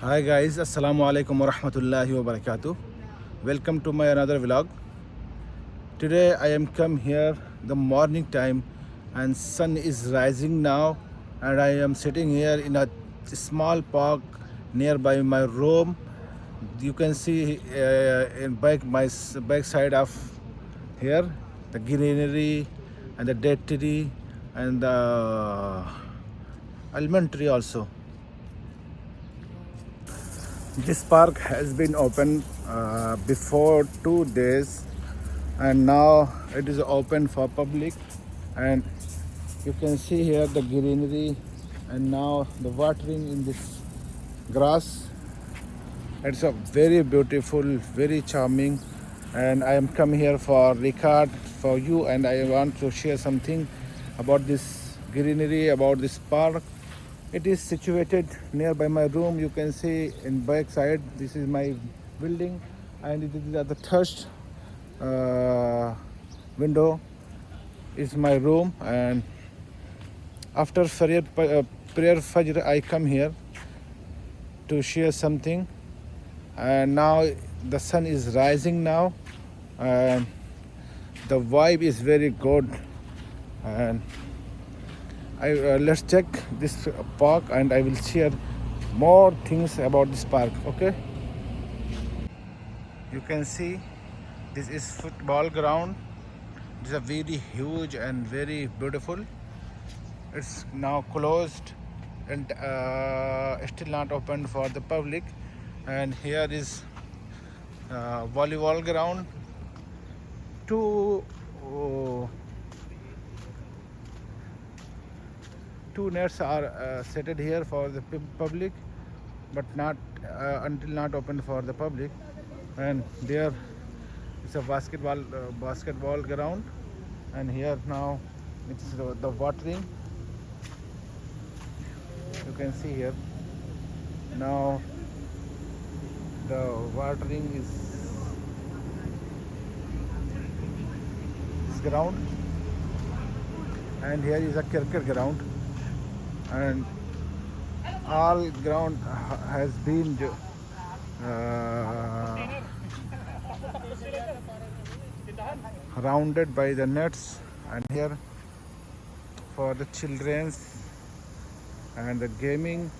Hi guys, Assalamu alaikum wa rahmatullahi wa barakatuh. Welcome to my another vlog. Today I am come here the morning time and sun is rising now and I am sitting here in a small park nearby my room. You can see in back side of here the greenery and the dead tree and the almond tree also. This park has been open before 2 days and now it is open for public, and you can see here the greenery and now the watering in this grass. It's a very beautiful, very charming, and I am come here for record for you, and I want to share something about this greenery, about this park. It is situated nearby my room. You can see in back side. This is my building, and it is at the third window is my room. And after prayer Fajr, I come here to share something. And now the sun is rising now, and the vibe is very good. And let's check this park, and I will share more things about this park. Okay, you can see this is football ground. It's a very huge and very beautiful. It's now closed and still not open for the public. And here is volleyball ground. Two oh, two nets are set here for the public, but not until not open for the public. And there is a basketball ground, and here now it's the watering. You can see here now the watering is this ground, and here is a cricket ground, and all ground has been rounded by the nets. And here for the children's and the gaming,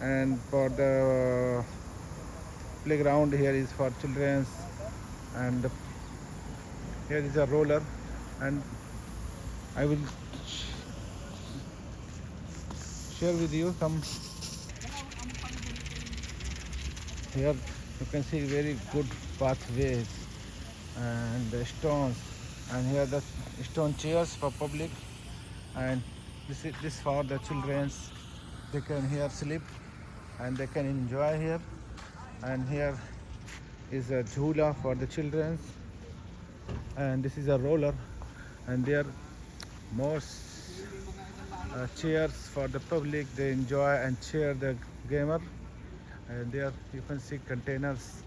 and for the playground here is for children's, and here is a roller. And I will share with you some. Here you can see very good pathways and the stones, and here the stone chairs for public, and this for the children's. They can here sleep and they can enjoy here. And here is a jhula for the children, and this is a roller, and there more chairs for the public. They enjoy and cheer the gamer. And there you can see containers,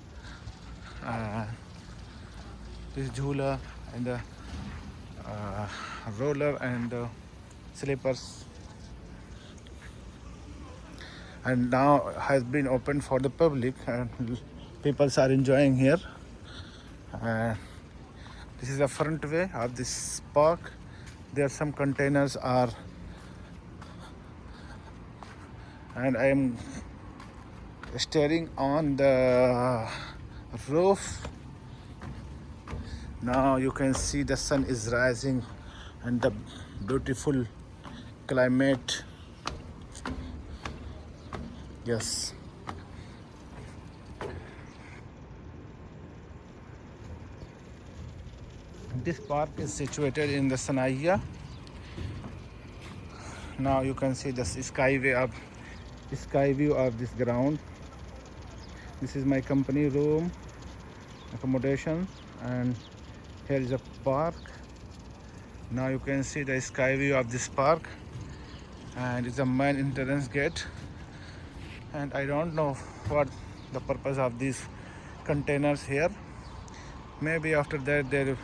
this jhula and the roller and the slippers. And now has been open for the public, and people are enjoying here. This is the front way of this park. There some containers are, and I am staring on the roof. Now you can see the sun is rising and the beautiful climate. Yes. This park is situated in the Sanaya. Now you can see the sky view of this ground. This is my company room accommodation, and here is a park. Now you can see the sky view of this park, and it's a main entrance gate. And I don't know what the purpose of these containers here. Maybe after that there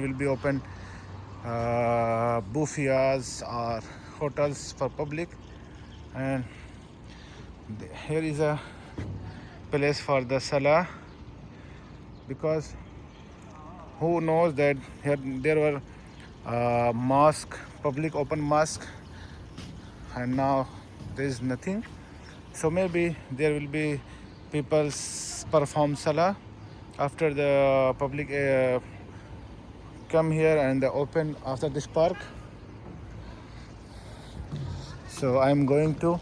will be open buffets or hotels for public. And here is a place for the Salah, because who knows that here there were mosque, public open mosque, and now there is nothing. So maybe there will be people perform Salah after the public come here and they open after this park. So I'm going to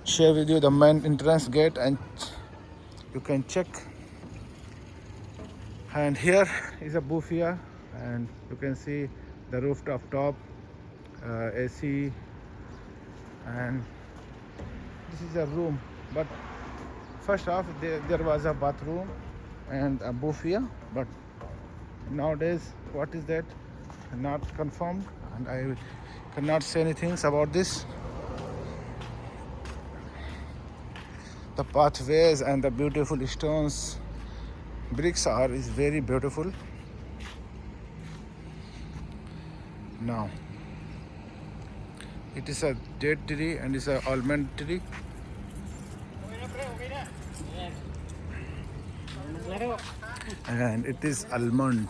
share with you the main entrance gate and you can check. And here is a buffet, and you can see the rooftop top AC, and this is a room. But first off there was a bathroom and a buffet, but nowadays what is that, not confirmed, and I cannot say anything about this. The pathways and the beautiful stones bricks is very beautiful. Now it is a date tree and it's a almond tree. And it is almond.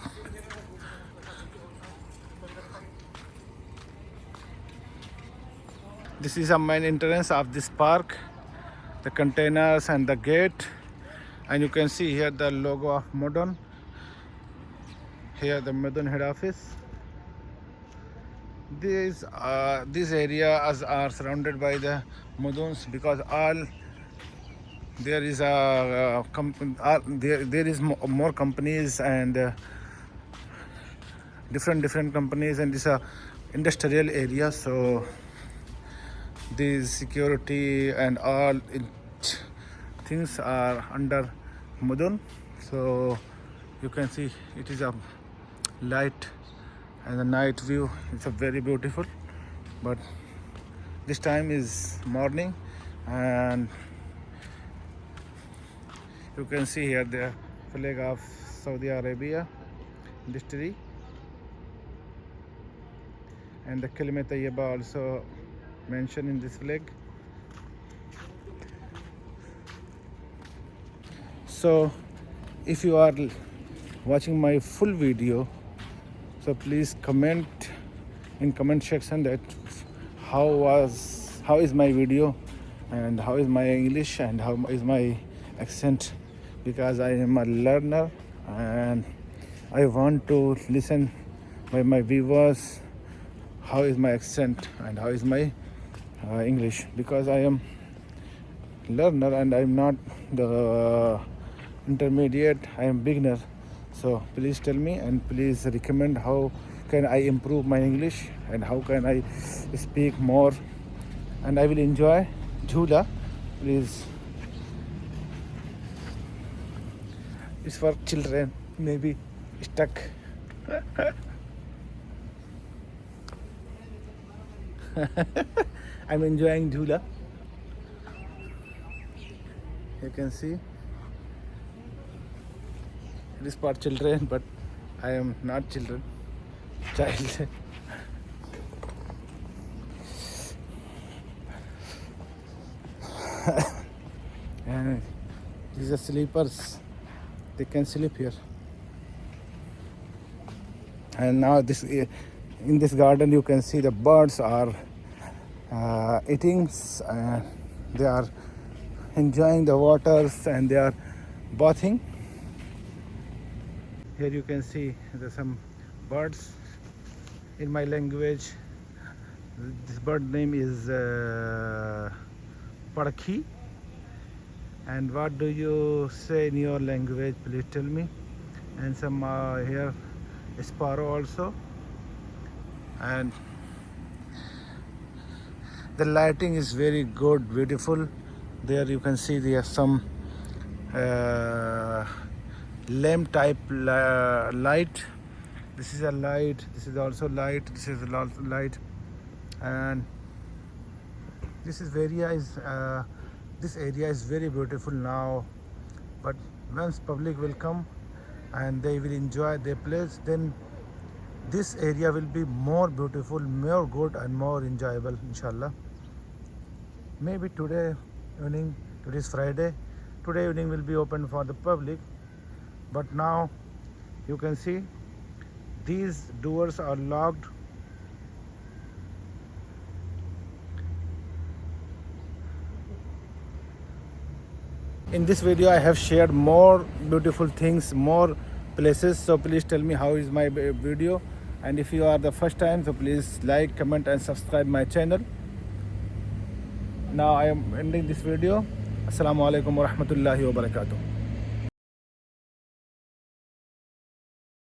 This is a main entrance of this park, the containers and the gate, and you can see here the logo of Modon. Here the Modon head office. These areas are surrounded by the Modons, because all there is a there is more companies and different companies, and it's a industrial area. So these security and all things are under Modon. So you can see it is a light and the night view. It's a very beautiful, but this time is morning, and you can see here the flag of Saudi Arabia, this tree, and the Kalimat Tayyibah also mentioned in this flag. So if you are watching my full video, so please comment in comment section that how is my video, and how is my English, and how is my accent, because I am a learner and I want to listen by my viewers how is my accent and how is my English, because I am learner and I am not the intermediate, I am beginner. So please tell me and please recommend how can I improve my English and how can I speak more, and I will enjoy Jhula. Please, it's for children, maybe stuck. I'm enjoying Jhula. You can see it is for children, but I am not child. And these are sleepers, they can sleep here. And now in this garden you can see the birds are eating, they are enjoying the waters and they are bathing. Here you can see there's some birds. In my language, this bird name is Parkhi. And what do you say in your language? Please tell me. And some here sparrow also. And the lighting is very good, beautiful. There you can see there are some lamp type light. This is a light, this is also light, this is also light, and this area is very beautiful now. But once public will come and they will enjoy their place, then this area will be more beautiful, more good and more enjoyable, inshallah. Maybe today evening, today is Friday, today evening will be open for the public, but now you can see these doors are locked. In this video I have shared more beautiful things, more places, so please tell me how is my video, and if you are the first time, so please like, comment and subscribe my channel. Now I am ending this video. Assalamu alaikum wa rahmatullahi wa barakatuh.